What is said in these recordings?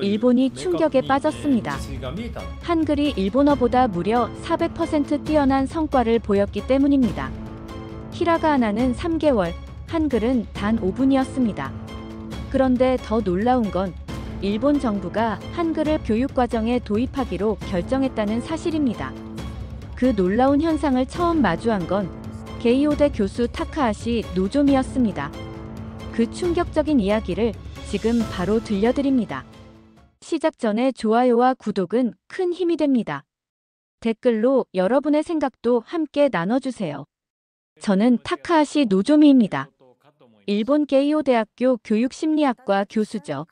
일본이 충격에 빠졌습니다. 한글이 일본어보다 무려 400% 뛰어난 성과를 보였기 때문입니다. 히라가나는 3개월, 한글은 단 5분이었습니다. 그런데 더 놀라운 건 일본 정부가 한글을 교육과정에 도입하기로 결정했다는 사실입니다. 그 놀라운 현상을 처음 마주한 건 게이오대 교수 타카하시 노조미였습니다. 그 충격적인 이야기를 지금 바로 들려드립니다. 시작 전에 좋아요와 구독은 큰 힘이 됩니다. 댓글로 여러분의 생각도 함께 나눠주세요. 저는 타카하시 노조미입니다. 일본 게이오 대학교 교육심리학과 교수죠.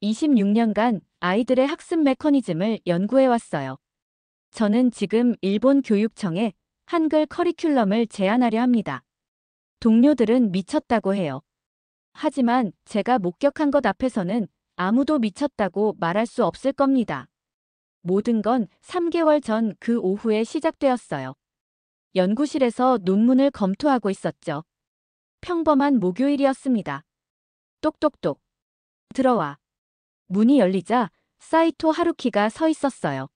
26년간 아이들의 학습 메커니즘을 연구해왔어요. 저는 지금 일본 교육청에 한글 커리큘럼을 제안하려 합니다. 동료들은 미쳤다고 해요. 하지만 제가 목격한 것 앞에서는 아무도 미쳤다고 말할 수 없을 겁니다. 모든 건 3개월 전 그 오후에 시작되었어요. 연구실에서 논문을 검토하고 있었죠. 평범한 목요일이었습니다. 똑똑똑. 들어와. 문이 열리자 사이토 하루키가 서 있었어요.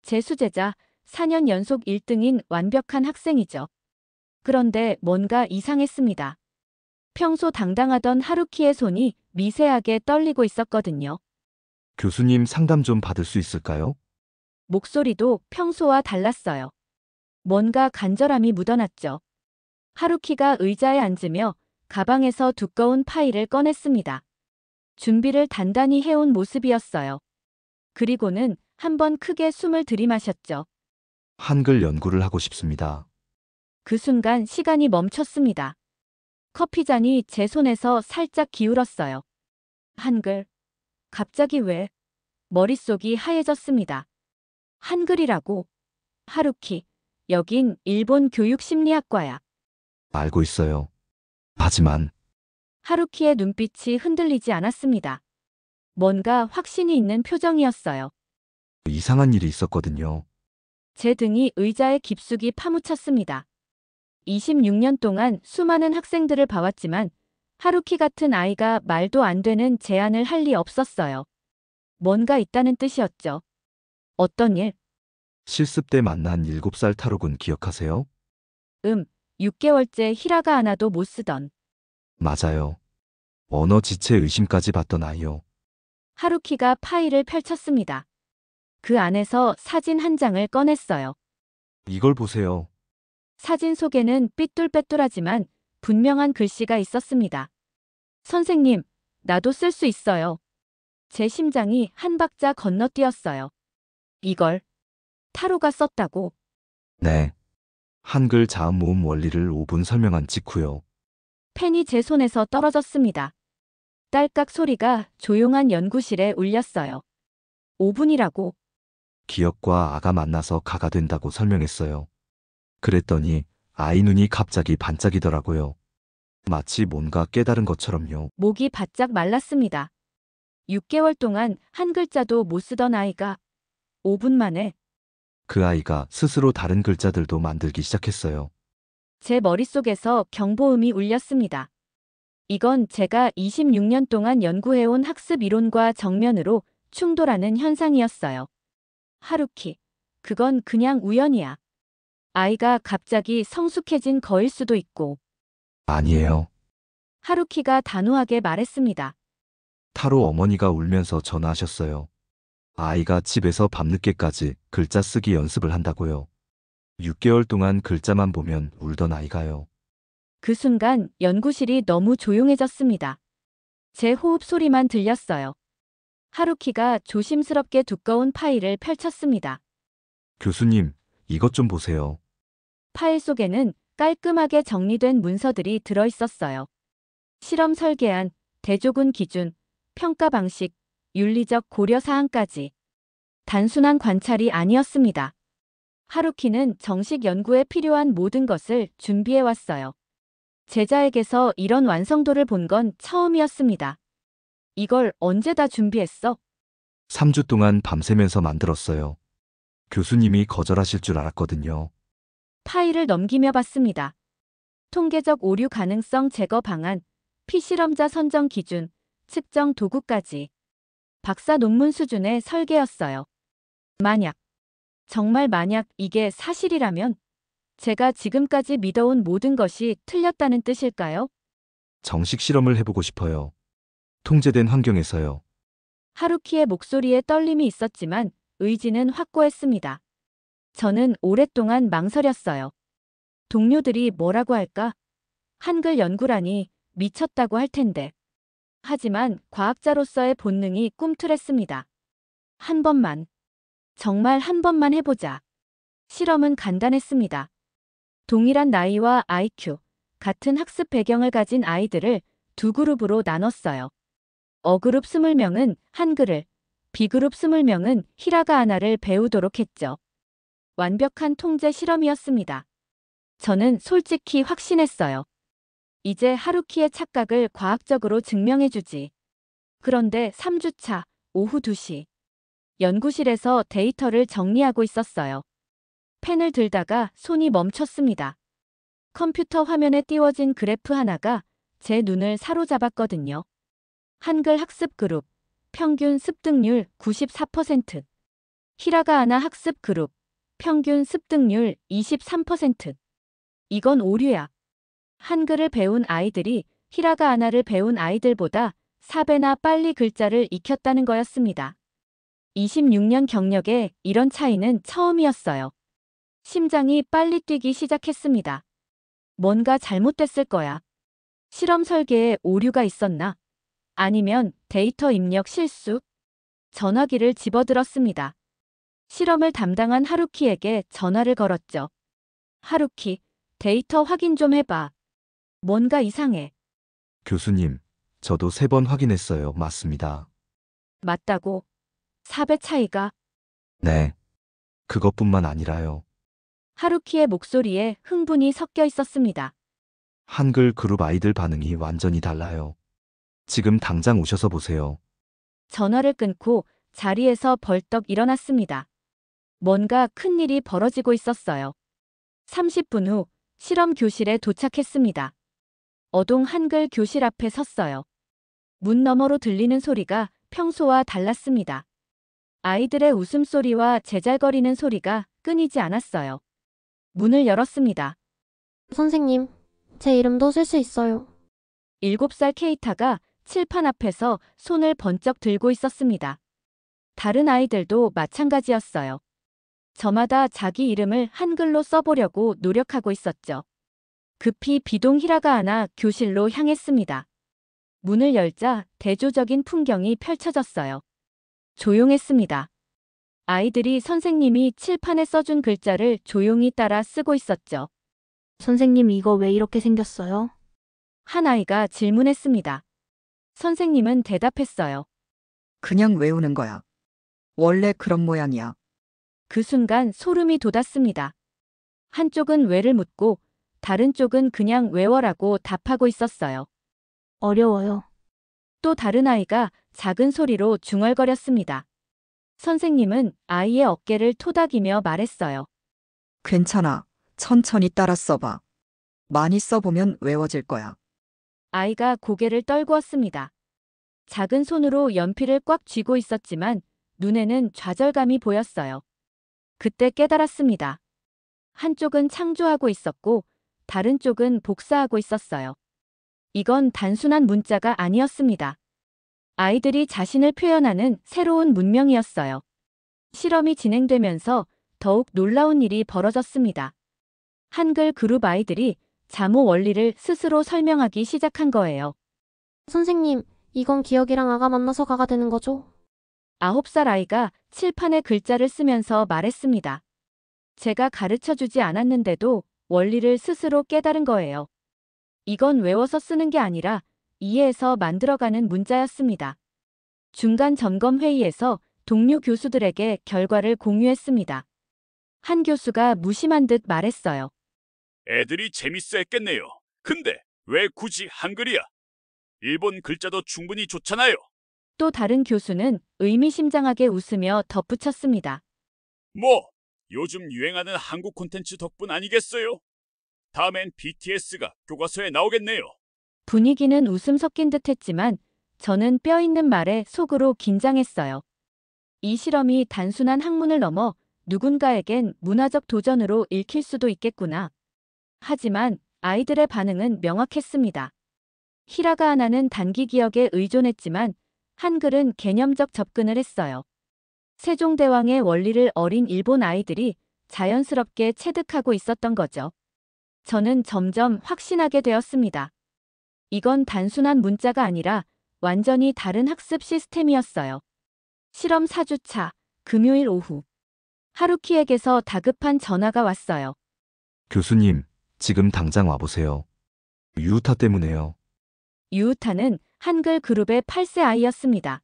제 수제자, 4년 연속 1등인 완벽한 학생이죠. 그런데 뭔가 이상했습니다. 평소 당당하던 하루키의 손이 미세하게 떨리고 있었거든요. 교수님 상담 좀 받을 수 있을까요? 목소리도 평소와 달랐어요. 뭔가 간절함이 묻어났죠. 하루키가 의자에 앉으며 가방에서 두꺼운 파일을 꺼냈습니다. 준비를 단단히 해온 모습이었어요. 그리고는 한번 크게 숨을 들이마셨죠. 한글 연구를 하고 싶습니다. 그 순간 시간이 멈췄습니다. 커피잔이 제 손에서 살짝 기울었어요. 한글. 갑자기 왜? 머릿속이 하얘졌습니다. 한글이라고. 하루키. 여긴 일본 교육심리학과야. 알고 있어요. 하지만 하루키의 눈빛이 흔들리지 않았습니다. 뭔가 확신이 있는 표정이었어요. 이상한 일이 있었거든요. 제 등이 의자에 깊숙이 파묻혔습니다. 26년 동안 수많은 학생들을 봐왔지만 하루키 같은 아이가 말도 안 되는 제안을 할 리 없었어요. 뭔가 있다는 뜻이었죠. 어떤 일? 실습 때 만난 7살 타로군 기억하세요? 6개월째 히라가나도 못 쓰던. 맞아요. 언어 지체 의심까지 받던 아이요. 하루키가 파일을 펼쳤습니다. 그 안에서 사진 한 장을 꺼냈어요. 이걸 보세요. 사진 속에는 삐뚤빼뚤하지만 분명한 글씨가 있었습니다. 선생님, 나도 쓸 수 있어요. 제 심장이 한 박자 건너뛰었어요. 이걸 타로가 썼다고. 네. 한글 자음 모음 원리를 5분 설명한 직후요. 펜이 제 손에서 떨어졌습니다. 딸깍 소리가 조용한 연구실에 울렸어요. 5분이라고. 기억과 아가 만나서 가가 된다고 설명했어요. 그랬더니 아이 눈이 갑자기 반짝이더라고요. 마치 뭔가 깨달은 것처럼요. 목이 바짝 말랐습니다. 6개월 동안 한 글자도 못 쓰던 아이가 5분 만에 그 아이가 스스로 다른 글자들도 만들기 시작했어요. 제 머릿속에서 경보음이 울렸습니다. 이건 제가 26년 동안 연구해온 학습 이론과 정면으로 충돌하는 현상이었어요. 하루키, 그건 그냥 우연이야. 아이가 갑자기 성숙해진 거일 수도 있고. 아니에요. 하루키가 단호하게 말했습니다. 타로 어머니가 울면서 전화하셨어요. 아이가 집에서 밤늦게까지 글자 쓰기 연습을 한다고요. 6개월 동안 글자만 보면 울던 아이가요. 그 순간 연구실이 너무 조용해졌습니다. 제 호흡 소리만 들렸어요. 하루키가 조심스럽게 두꺼운 파일을 펼쳤습니다. 교수님, 이것 좀 보세요. 파일 속에는 깔끔하게 정리된 문서들이 들어있었어요. 실험 설계안, 대조군 기준, 평가 방식, 윤리적 고려 사항까지. 단순한 관찰이 아니었습니다. 하루키는 정식 연구에 필요한 모든 것을 준비해왔어요. 제자에게서 이런 완성도를 본 건 처음이었습니다. 이걸 언제 다 준비했어? 3주 동안 밤새면서 만들었어요. 교수님이 거절하실 줄 알았거든요. 파일을 넘기며 봤습니다. 통계적 오류 가능성 제거 방안, 피실험자 선정 기준, 측정 도구까지. 박사 논문 수준의 설계였어요. 만약, 정말 만약 이게 사실이라면 제가 지금까지 믿어온 모든 것이 틀렸다는 뜻일까요? 정식 실험을 해보고 싶어요. 통제된 환경에서요. 하루키의 목소리에 떨림이 있었지만 의지는 확고했습니다. 저는 오랫동안 망설였어요. 동료들이 뭐라고 할까? 한글 연구라니 미쳤다고 할 텐데. 하지만 과학자로서의 본능이 꿈틀했습니다. 한 번만, 정말 한 번만 해보자. 실험은 간단했습니다. 동일한 나이와 IQ, 같은 학습 배경을 가진 아이들을 두 그룹으로 나눴어요. A그룹 20명은 한글을, B그룹 20명은 히라가아나를 배우도록 했죠. 완벽한 통제 실험이었습니다. 저는 솔직히 확신했어요. 이제 하루키의 착각을 과학적으로 증명해주지. 그런데 3주차, 오후 2시. 연구실에서 데이터를 정리하고 있었어요. 펜을 들다가 손이 멈췄습니다. 컴퓨터 화면에 띄워진 그래프 하나가 제 눈을 사로잡았거든요. 한글 학습 그룹, 평균 습득률 94%. 히라가아나 학습 그룹, 평균 습득률 23%. 이건 오류야. 한글을 배운 아이들이 히라가아나를 배운 아이들보다 4배나 빨리 글자를 익혔다는 거였습니다. 26년 경력에 이런 차이는 처음이었어요. 심장이 빨리 뛰기 시작했습니다. 뭔가 잘못됐을 거야. 실험 설계에 오류가 있었나? 아니면 데이터 입력 실수? 전화기를 집어들었습니다. 실험을 담당한 하루키에게 전화를 걸었죠. 하루키, 데이터 확인 좀 해봐. 뭔가 이상해. 교수님, 저도 3번 확인했어요. 맞습니다. 맞다고. 4배 차이가. 네. 그것뿐만 아니라요. 하루키의 목소리에 흥분이 섞여 있었습니다. 한글 그룹 아이들 반응이 완전히 달라요. 지금 당장 오셔서 보세요. 전화를 끊고 자리에서 벌떡 일어났습니다. 뭔가 큰일이 벌어지고 있었어요. 30분 후 실험 교실에 도착했습니다. 어동 한글 교실 앞에 섰어요. 문 너머로 들리는 소리가 평소와 달랐습니다. 아이들의 웃음소리와 제잘거리는 소리가 끊이지 않았어요. 문을 열었습니다. 선생님, 제 이름도 쓸 수 있어요. 7살 케이타가 칠판 앞에서 손을 번쩍 들고 있었습니다. 다른 아이들도 마찬가지였어요. 저마다 자기 이름을 한글로 써보려고 노력하고 있었죠. 급히 비동 히라가아나 교실로 향했습니다. 문을 열자 대조적인 풍경이 펼쳐졌어요. 조용했습니다. 아이들이 선생님이 칠판에 써준 글자를 조용히 따라 쓰고 있었죠. 선생님, 이거 왜 이렇게 생겼어요? 한 아이가 질문했습니다. 선생님은 대답했어요. 그냥 외우는 거야. 원래 그런 모양이야. 그 순간 소름이 돋았습니다. 한쪽은 왜를 묻고 다른 쪽은 그냥 외워라고 답하고 있었어요. 어려워요. 또 다른 아이가 작은 소리로 중얼거렸습니다. 선생님은 아이의 어깨를 토닥이며 말했어요. 괜찮아. 천천히 따라 써봐. 많이 써보면 외워질 거야. 아이가 고개를 떨구었습니다. 작은 손으로 연필을 꽉 쥐고 있었지만 눈에는 좌절감이 보였어요. 그때 깨달았습니다. 한쪽은 창조하고 있었고 다른 쪽은 복사하고 있었어요. 이건 단순한 문자가 아니었습니다. 아이들이 자신을 표현하는 새로운 문명이었어요. 실험이 진행되면서 더욱 놀라운 일이 벌어졌습니다. 한글 그룹 아이들이 자모 원리를 스스로 설명하기 시작한 거예요. 선생님, 이건 기억이랑 아가 만나서 가가 되는 거죠? 9살 아이가 칠판에 글자를 쓰면서 말했습니다. 제가 가르쳐주지 않았는데도 원리를 스스로 깨달은 거예요. 이건 외워서 쓰는 게 아니라 이해해서 만들어가는 문자였습니다. 중간 점검 회의에서 동료 교수들에게 결과를 공유했습니다. 한 교수가 무심한 듯 말했어요. 애들이 재밌어 했겠네요. 근데 왜 굳이 한글이야? 일본 글자도 충분히 좋잖아요. 또 다른 교수는 의미심장하게 웃으며 덧붙였습니다. 뭐, 요즘 유행하는 한국 콘텐츠 덕분 아니겠어요? 다음엔 BTS가 교과서에 나오겠네요. 분위기는 웃음 섞인 듯 했지만 저는 뼈 있는 말에 속으로 긴장했어요. 이 실험이 단순한 학문을 넘어 누군가에겐 문화적 도전으로 읽힐 수도 있겠구나. 하지만 아이들의 반응은 명확했습니다. 히라가나는 단기 기억에 의존했지만 한글은 개념적 접근을 했어요. 세종대왕의 원리를 어린 일본 아이들이 자연스럽게 체득하고 있었던 거죠. 저는 점점 확신하게 되었습니다. 이건 단순한 문자가 아니라 완전히 다른 학습 시스템이었어요. 실험 4주차, 금요일 오후. 하루키에게서 다급한 전화가 왔어요. 교수님, 지금 당장 와보세요. 유우타 때문에요. 유우타는 한글 그룹의 8세 아이였습니다.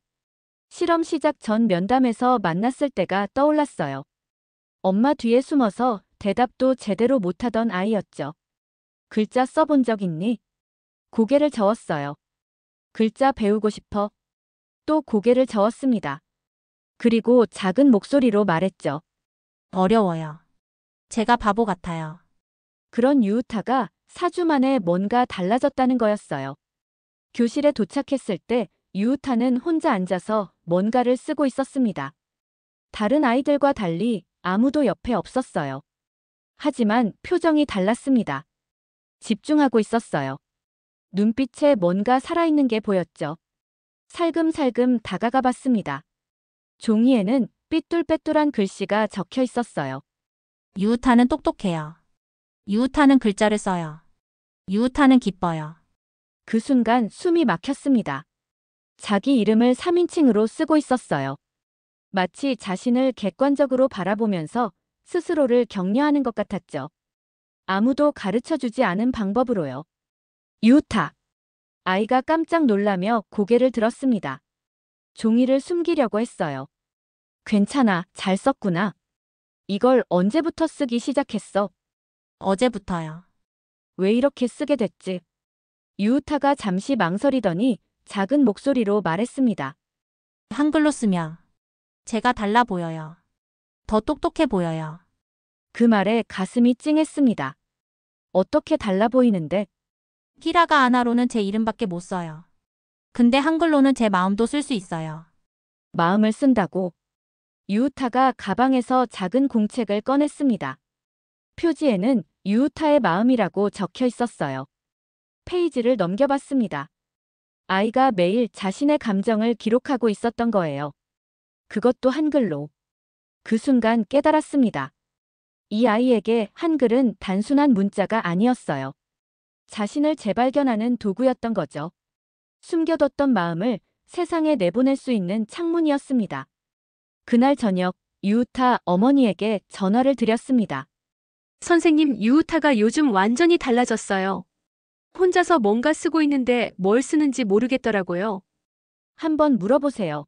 실험 시작 전 면담에서 만났을 때가 떠올랐어요. 엄마 뒤에 숨어서 대답도 제대로 못하던 아이였죠. 글자 써본 적 있니? 고개를 저었어요. 글자 배우고 싶어? 또 고개를 저었습니다. 그리고 작은 목소리로 말했죠. 어려워요. 제가 바보 같아요. 그런 유우타가 4주 만에 뭔가 달라졌다는 거였어요. 교실에 도착했을 때 유우타는 혼자 앉아서 뭔가를 쓰고 있었습니다. 다른 아이들과 달리 아무도 옆에 없었어요. 하지만 표정이 달랐습니다. 집중하고 있었어요. 눈빛에 뭔가 살아있는 게 보였죠. 살금살금 다가가 봤습니다. 종이에는 삐뚤빼뚤한 글씨가 적혀 있었어요. 유우타는 똑똑해요. 유우타는 글자를 써요. 유우타는 기뻐요. 그 순간 숨이 막혔습니다. 자기 이름을 3인칭으로 쓰고 있었어요. 마치 자신을 객관적으로 바라보면서 스스로를 격려하는 것 같았죠. 아무도 가르쳐주지 않은 방법으로요. 유타. 아이가 깜짝 놀라며 고개를 들었습니다. 종이를 숨기려고 했어요. 괜찮아, 잘 썼구나. 이걸 언제부터 쓰기 시작했어? 어제부터요. 왜 이렇게 쓰게 됐지? 유우타가 잠시 망설이더니 작은 목소리로 말했습니다. 한글로 쓰면 제가 달라 보여요. 더 똑똑해 보여요. 그 말에 가슴이 찡했습니다. 어떻게 달라 보이는데? 히라가나로는 제 이름밖에 못 써요. 근데 한글로는 제 마음도 쓸 수 있어요. 마음을 쓴다고. 유우타가 가방에서 작은 공책을 꺼냈습니다. 표지에는 유우타의 마음이라고 적혀 있었어요. 페이지를 넘겨봤습니다. 아이가 매일 자신의 감정을 기록하고 있었던 거예요. 그것도 한글로. 그 순간 깨달았습니다. 이 아이에게 한글은 단순한 문자가 아니었어요. 자신을 재발견하는 도구였던 거죠. 숨겨뒀던 마음을 세상에 내보낼 수 있는 창문이었습니다. 그날 저녁 유우타 어머니에게 전화를 드렸습니다. 선생님, 유우타가 요즘 완전히 달라졌어요. 혼자서 뭔가 쓰고 있는데 뭘 쓰는지 모르겠더라고요. 한번 물어보세요.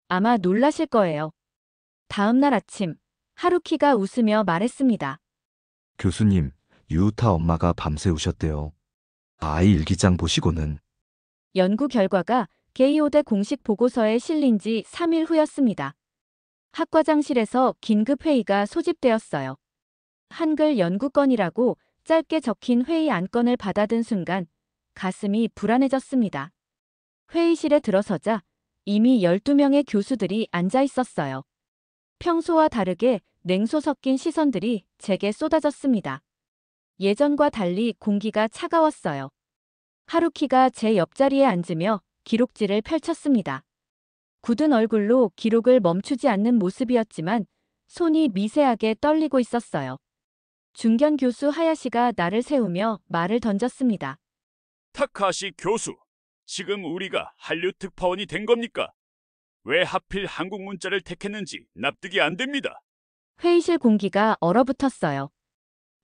아마 놀라실 거예요. 다음 날 아침, 하루키가 웃으며 말했습니다. 교수님, 유우타 엄마가 밤새 우셨대요. 아이 일기장 보시고는 연구 결과가 게이오대 공식 보고서에 실린 지 3일 후였습니다. 학과장실에서 긴급 회의가 소집되었어요. 한글 연구건이라고 짧게 적힌 회의 안건을 받아든 순간 가슴이 불안해졌습니다. 회의실에 들어서자 이미 12명의 교수들이 앉아 있었어요. 평소와 다르게 냉소 섞인 시선들이 제게 쏟아졌습니다. 예전과 달리 공기가 차가웠어요. 하루키가 제 옆자리에 앉으며 기록지를 펼쳤습니다. 굳은 얼굴로 기록을 멈추지 않는 모습이었지만 손이 미세하게 떨리고 있었어요. 중견 교수 하야시가 나를 세우며 말을 던졌습니다. 타카시 교수, 지금 우리가 한류 특파원이 된 겁니까? 왜 하필 한국 문자를 택했는지 납득이 안 됩니다. 회의실 공기가 얼어붙었어요.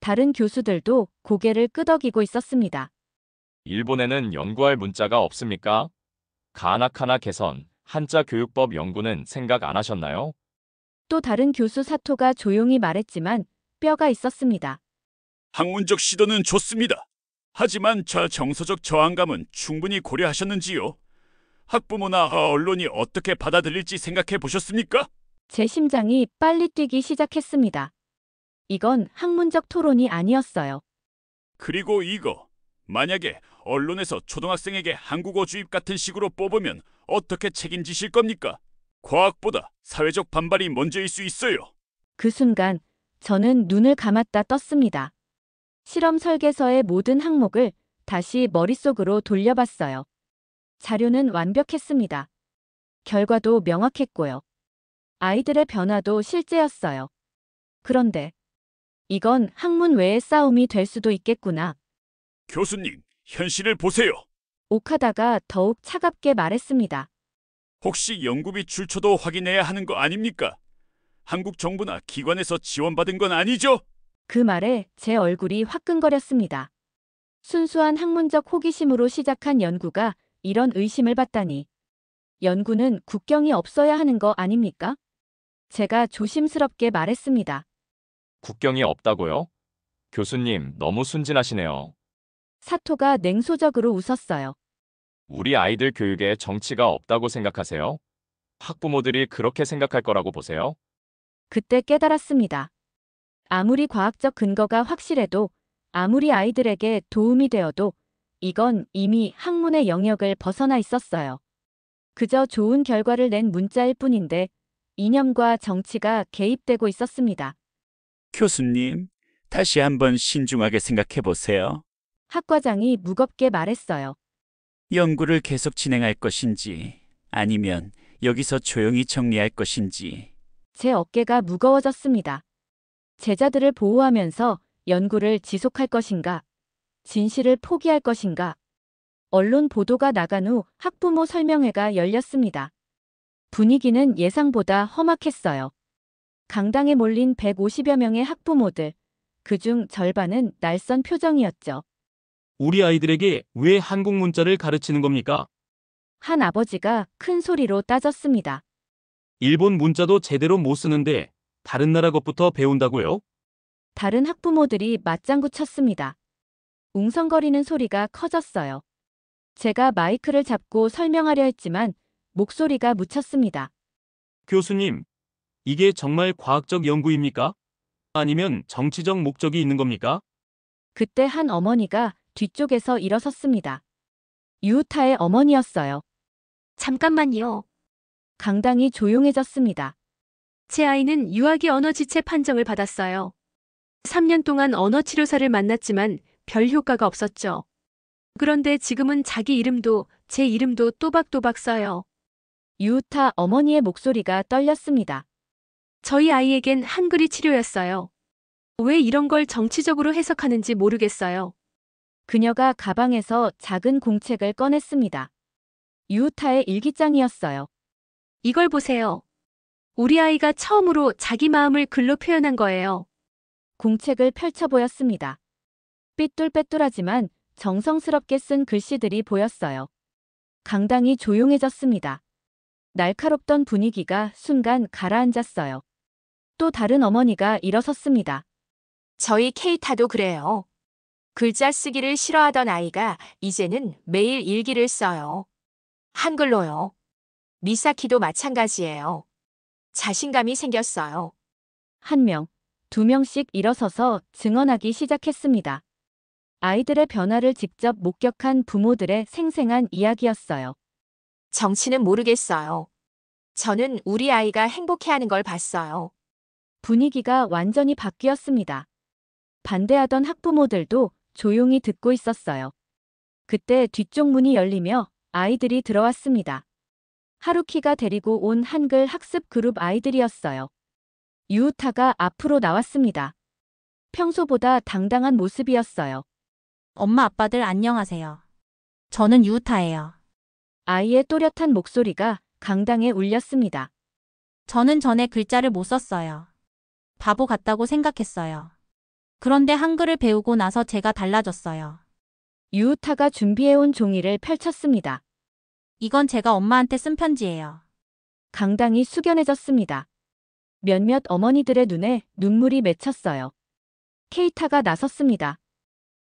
다른 교수들도 고개를 끄덕이고 있었습니다. 일본에는 연구할 문자가 없습니까? 가나카나 개선, 한자 교육법 연구는 생각 안 하셨나요? 또 다른 교수 사토가 조용히 말했지만 뼈가 있었습니다. 학문적 시도는 좋습니다. 하지만 저 정서적 저항감은 충분히 고려하셨는지요? 학부모나 언론이 어떻게 받아들일지 생각해 보셨습니까? 제 심장이 빨리 뛰기 시작했습니다. 이건 학문적 토론이 아니었어요. 그리고 이거, 만약에 언론에서 초등학생에게 한국어 주입 같은 식으로 뽑으면 어떻게 책임지실 겁니까? 과학보다 사회적 반발이 먼저일 수 있어요. 그 순간 저는 눈을 감았다 떴습니다. 실험 설계서의 모든 항목을 다시 머릿속으로 돌려봤어요. 자료는 완벽했습니다. 결과도 명확했고요. 아이들의 변화도 실제였어요. 그런데 이건 학문 외의 싸움이 될 수도 있겠구나. 교수님, 현실을 보세요. 오카다가 더욱 차갑게 말했습니다. 혹시 연구비 출처도 확인해야 하는 거 아닙니까? 한국 정부나 기관에서 지원받은 건 아니죠? 그 말에 제 얼굴이 화끈거렸습니다. 순수한 학문적 호기심으로 시작한 연구가 이런 의심을 받다니. 연구는 국경이 없어야 하는 거 아닙니까? 제가 조심스럽게 말했습니다. 국경이 없다고요? 교수님, 너무 순진하시네요. 사토가 냉소적으로 웃었어요. 우리 아이들 교육에 정치가 없다고 생각하세요? 학부모들이 그렇게 생각할 거라고 보세요? 그때 깨달았습니다. 아무리 과학적 근거가 확실해도, 아무리 아이들에게 도움이 되어도 이건 이미 학문의 영역을 벗어나 있었어요. 그저 좋은 결과를 낸 문자일 뿐인데 이념과 정치가 개입되고 있었습니다. 교수님, 다시 한번 신중하게 생각해 보세요. 학과장이 무겁게 말했어요. 연구를 계속 진행할 것인지 아니면 여기서 조용히 정리할 것인지. 제 어깨가 무거워졌습니다. 제자들을 보호하면서 연구를 지속할 것인가? 진실을 포기할 것인가? 언론 보도가 나간 후 학부모 설명회가 열렸습니다. 분위기는 예상보다 험악했어요. 강당에 몰린 150여 명의 학부모들, 그중 절반은 낯선 표정이었죠. 우리 아이들에게 왜 한국 문자를 가르치는 겁니까? 한 아버지가 큰 소리로 따졌습니다. 일본 문자도 제대로 못 쓰는데 다른 나라 것부터 배운다고요? 다른 학부모들이 맞장구 쳤습니다. 웅성거리는 소리가 커졌어요. 제가 마이크를 잡고 설명하려 했지만 목소리가 묻혔습니다. 교수님, 이게 정말 과학적 연구입니까? 아니면 정치적 목적이 있는 겁니까? 그때 한 어머니가 뒤쪽에서 일어섰습니다. 유우타의 어머니였어요. 잠깐만요. 강당이 조용해졌습니다. 제 아이는 유아기 언어 지체 판정을 받았어요. 3년 동안 언어 치료사를 만났지만 별 효과가 없었죠. 그런데 지금은 자기 이름도 제 이름도 또박또박 써요. 유우타 어머니의 목소리가 떨렸습니다. 저희 아이에겐 한글이 치료였어요. 왜 이런 걸 정치적으로 해석하는지 모르겠어요. 그녀가 가방에서 작은 공책을 꺼냈습니다. 유우타의 일기장이었어요. 이걸 보세요. 우리 아이가 처음으로 자기 마음을 글로 표현한 거예요. 공책을 펼쳐 보였습니다. 삐뚤빼뚤하지만 정성스럽게 쓴 글씨들이 보였어요. 강당이 조용해졌습니다. 날카롭던 분위기가 순간 가라앉았어요. 또 다른 어머니가 일어섰습니다. 저희 케이타도 그래요. 글자 쓰기를 싫어하던 아이가 이제는 매일 일기를 써요. 한글로요. 미사키도 마찬가지예요. 자신감이 생겼어요. 한 명, 두 명씩 일어서서 증언하기 시작했습니다. 아이들의 변화를 직접 목격한 부모들의 생생한 이야기였어요. 정치는 모르겠어요. 저는 우리 아이가 행복해하는 걸 봤어요. 분위기가 완전히 바뀌었습니다. 반대하던 학부모들도 조용히 듣고 있었어요. 그때 뒤쪽 문이 열리며 아이들이 들어왔습니다. 하루키가 데리고 온 한글 학습 그룹 아이들이었어요. 유우타가 앞으로 나왔습니다. 평소보다 당당한 모습이었어요. 엄마 아빠들 안녕하세요. 저는 유우타예요. 아이의 또렷한 목소리가 강당에 울렸습니다. 저는 전에 글자를 못 썼어요. 바보 같다고 생각했어요. 그런데 한글을 배우고 나서 제가 달라졌어요. 유우타가 준비해온 종이를 펼쳤습니다. 이건 제가 엄마한테 쓴 편지예요. 강당이 숙연해졌습니다. 몇몇 어머니들의 눈에 눈물이 맺혔어요. 케이타가 나섰습니다.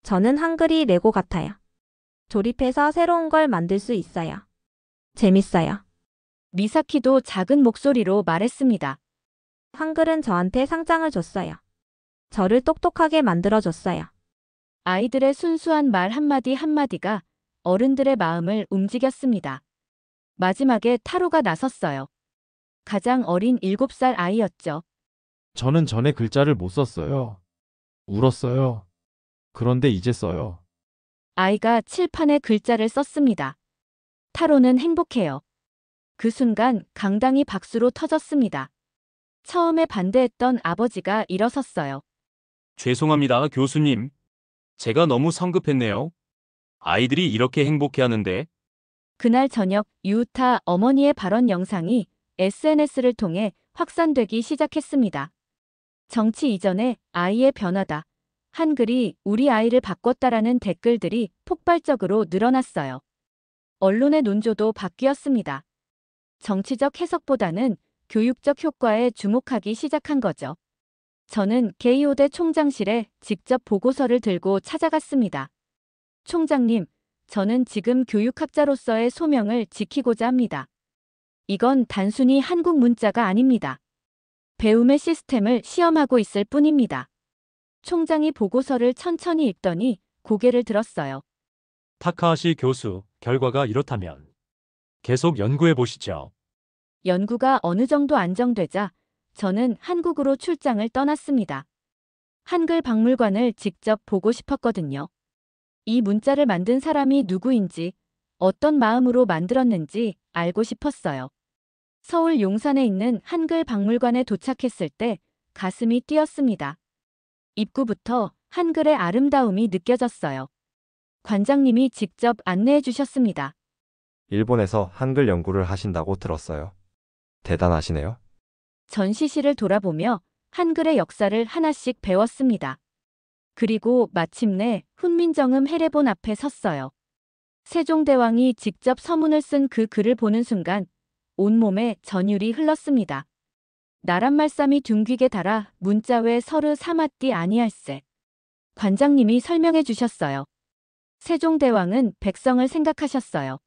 저는 한글이 레고 같아요. 조립해서 새로운 걸 만들 수 있어요. 재밌어요. 미사키도 작은 목소리로 말했습니다. 한글은 저한테 상장을 줬어요. 저를 똑똑하게 만들어줬어요. 아이들의 순수한 말 한마디 한마디가 어른들의 마음을 움직였습니다. 마지막에 타로가 나섰어요. 가장 어린 7살 아이였죠. 저는 전에 글자를 못 썼어요. 울었어요. 그런데 이제 써요. 아이가 칠판에 글자를 썼습니다. 타로는 행복해요. 그 순간 강당이 박수로 터졌습니다. 처음에 반대했던 아버지가 일어섰어요. 죄송합니다, 교수님. 제가 너무 성급했네요. 아이들이 이렇게 행복해하는데 그날 저녁 유타 어머니의 발언 영상이 SNS를 통해 확산되기 시작했습니다. 정치 이전에 아이의 변화다. 한글이 우리 아이를 바꿨다라는 댓글들이 폭발적으로 늘어났어요. 언론의 논조도 바뀌었습니다. 정치적 해석보다는 교육적 효과에 주목하기 시작한 거죠. 저는 게이오대 총장실에 직접 보고서를 들고 찾아갔습니다. 총장님, 저는 지금 교육학자로서의 소명을 지키고자 합니다. 이건 단순히 한국 문자가 아닙니다. 배움의 시스템을 시험하고 있을 뿐입니다. 총장이 보고서를 천천히 읽더니 고개를 들었어요. 타카하시 교수, 결과가 이렇다면 계속 연구해 보시죠. 연구가 어느 정도 안정되자 저는 한국으로 출장을 떠났습니다. 한글 박물관을 직접 보고 싶었거든요. 이 문자를 만든 사람이 누구인지, 어떤 마음으로 만들었는지 알고 싶었어요. 서울 용산에 있는 한글 박물관에 도착했을 때 가슴이 뛰었습니다. 입구부터 한글의 아름다움이 느껴졌어요. 관장님이 직접 안내해 주셨습니다. 일본에서 한글 연구를 하신다고 들었어요. 대단하시네요. 전시실을 돌아보며 한글의 역사를 하나씩 배웠습니다. 그리고 마침내 훈민정음 해례본 앞에 섰어요. 세종대왕이 직접 서문을 쓴 그 글을 보는 순간 온몸에 전율이 흘렀습니다. 나란말씀이 둥귀게 달아 문자 외 서르 사마띠 아니할세. 관장님이 설명해 주셨어요. 세종대왕은 백성을 생각하셨어요.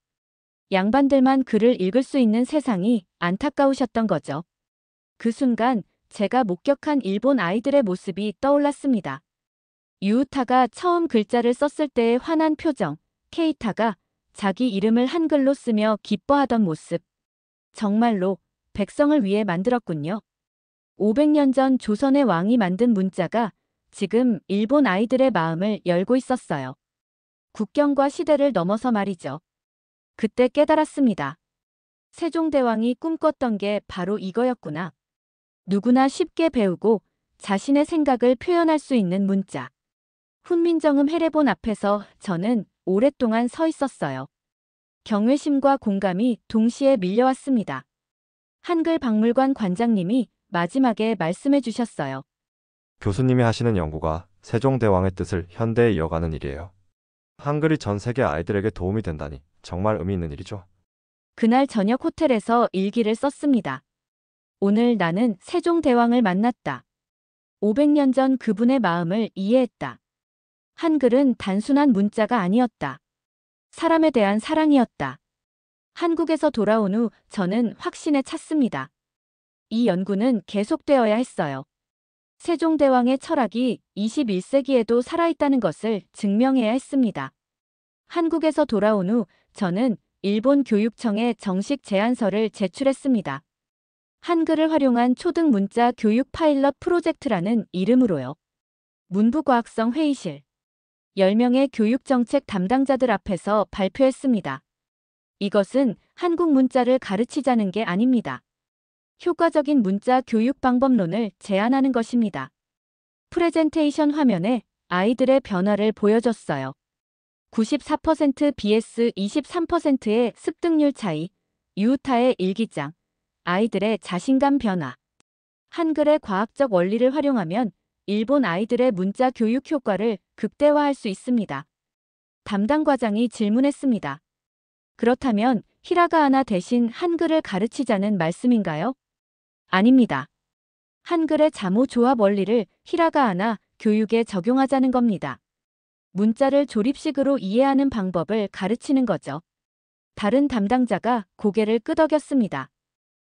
양반들만 글을 읽을 수 있는 세상이 안타까우셨던 거죠. 그 순간 제가 목격한 일본 아이들의 모습이 떠올랐습니다. 유우타가 처음 글자를 썼을 때의 환한 표정, 케이타가 자기 이름을 한글로 쓰며 기뻐하던 모습. 정말로 백성을 위해 만들었군요. 500년 전 조선의 왕이 만든 문자가 지금 일본 아이들의 마음을 열고 있었어요. 국경과 시대를 넘어서 말이죠. 그때 깨달았습니다. 세종대왕이 꿈꿨던 게 바로 이거였구나. 누구나 쉽게 배우고 자신의 생각을 표현할 수 있는 문자. 훈민정음 해례본 앞에서 저는 오랫동안 서 있었어요. 경외심과 공감이 동시에 밀려왔습니다. 한글 박물관 관장님이 마지막에 말씀해 주셨어요. 교수님이 하시는 연구가 세종대왕의 뜻을 현대에 이어가는 일이에요. 한글이 전 세계 아이들에게 도움이 된다니 정말 의미 있는 일이죠. 그날 저녁 호텔에서 일기를 썼습니다. 오늘 나는 세종대왕을 만났다. 500년 전 그분의 마음을 이해했다. 한글은 단순한 문자가 아니었다. 사람에 대한 사랑이었다. 한국에서 돌아온 후 저는 확신에 찼습니다. 이 연구는 계속되어야 했어요. 세종대왕의 철학이 21세기에도 살아있다는 것을 증명해야 했습니다. 한국에서 돌아온 후 저는 일본 교육청에 정식 제안서를 제출했습니다. 한글을 활용한 초등 문자 교육 파일럿 프로젝트라는 이름으로요. 문부과학성 회의실. 10명의 교육정책 담당자들 앞에서 발표했습니다. 이것은 한국 문자를 가르치자는 게 아닙니다. 효과적인 문자 교육 방법론을 제안하는 것입니다. 프레젠테이션 화면에 아이들의 변화를 보여줬어요. 94% vs 23%의 습득률 차이, 유우타의 일기장, 아이들의 자신감 변화. 한글의 과학적 원리를 활용하면 일본 아이들의 문자 교육 효과를 극대화할 수 있습니다. 담당 과장이 질문했습니다. 그렇다면 히라가하나 대신 한글을 가르치자는 말씀인가요? 아닙니다. 한글의 자모 조합 원리를 히라가하나 교육에 적용하자는 겁니다. 문자를 조립식으로 이해하는 방법을 가르치는 거죠. 다른 담당자가 고개를 끄덕였습니다.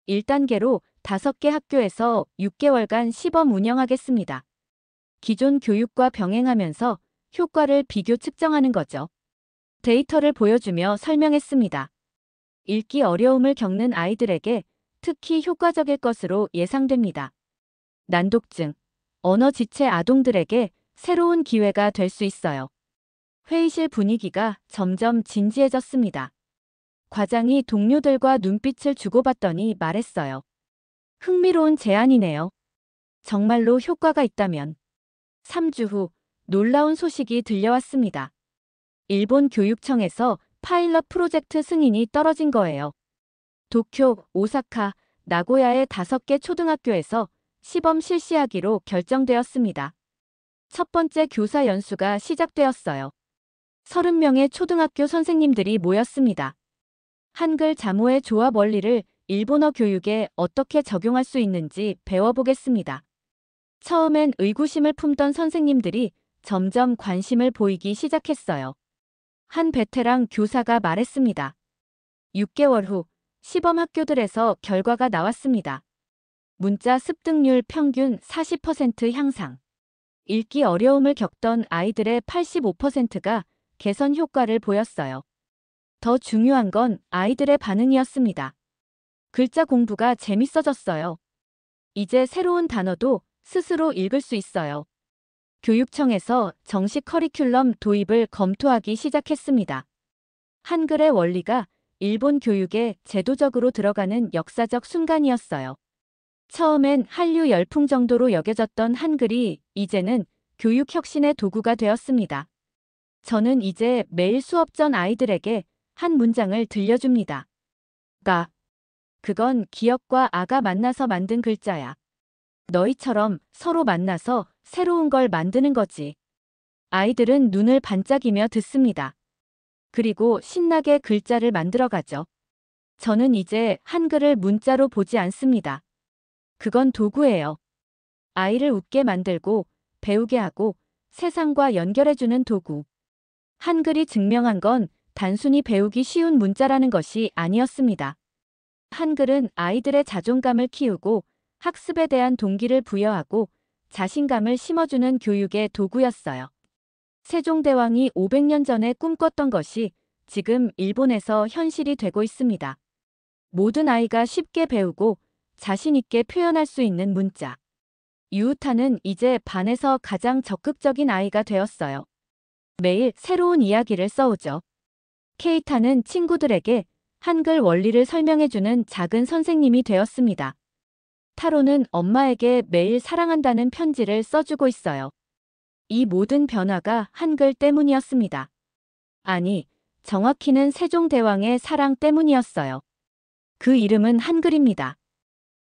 1단계로 5개 학교에서 6개월간 시범 운영하겠습니다. 기존 교육과 병행하면서 효과를 비교 측정하는 거죠. 데이터를 보여주며 설명했습니다. 읽기 어려움을 겪는 아이들에게 특히 효과적일 것으로 예상됩니다. 난독증, 언어 지체 아동들에게 새로운 기회가 될 수 있어요. 회의실 분위기가 점점 진지해졌습니다. 과장이 동료들과 눈빛을 주고받더니 말했어요. 흥미로운 제안이네요. 정말로 효과가 있다면. 3주 후 놀라운 소식이 들려왔습니다. 일본 교육청에서 파일럿 프로젝트 승인이 떨어진 거예요. 도쿄, 오사카, 나고야의 5개 초등학교에서 시범 실시하기로 결정되었습니다. 첫 번째 교사 연수가 시작되었어요. 30명의 초등학교 선생님들이 모였습니다. 한글 자모의 조합 원리를 일본어 교육에 어떻게 적용할 수 있는지 배워보겠습니다. 처음엔 의구심을 품던 선생님들이 점점 관심을 보이기 시작했어요. 한 베테랑 교사가 말했습니다. 6개월 후 시범 학교들에서 결과가 나왔습니다. 문자 습득률 평균 40% 향상. 읽기 어려움을 겪던 아이들의 85%가 개선 효과를 보였어요. 더 중요한 건 아이들의 반응이었습니다. 글자 공부가 재밌어졌어요. 이제 새로운 단어도 스스로 읽을 수 있어요. 교육청에서 정식 커리큘럼 도입을 검토하기 시작했습니다. 한글의 원리가 일본 교육에 제도적으로 들어가는 역사적 순간이었어요. 처음엔 한류 열풍 정도로 여겨졌던 한글이 이제는 교육 혁신의 도구가 되었습니다. 저는 이제 매일 수업 전 아이들에게 한 문장을 들려줍니다. 그건 기억과 아가 만나서 만든 글자야. 너희처럼 서로 만나서 새로운 걸 만드는 거지. 아이들은 눈을 반짝이며 듣습니다. 그리고 신나게 글자를 만들어가죠. 저는 이제 한글을 문자로 보지 않습니다. 그건 도구예요. 아이를 웃게 만들고 배우게 하고 세상과 연결해주는 도구. 한글이 증명한 건 단순히 배우기 쉬운 문자라는 것이 아니었습니다. 한글은 아이들의 자존감을 키우고 학습에 대한 동기를 부여하고 자신감을 심어주는 교육의 도구였어요. 세종대왕이 500년 전에 꿈꿨던 것이 지금 일본에서 현실이 되고 있습니다. 모든 아이가 쉽게 배우고 자신 있게 표현할 수 있는 문자. 유우타는 이제 반에서 가장 적극적인 아이가 되었어요. 매일 새로운 이야기를 써오죠. 케이타는 친구들에게 한글 원리를 설명해주는 작은 선생님이 되었습니다. 타로는 엄마에게 매일 사랑한다는 편지를 써주고 있어요. 이 모든 변화가 한글 때문이었습니다. 아니, 정확히는 세종대왕의 사랑 때문이었어요. 그 이름은 한글입니다.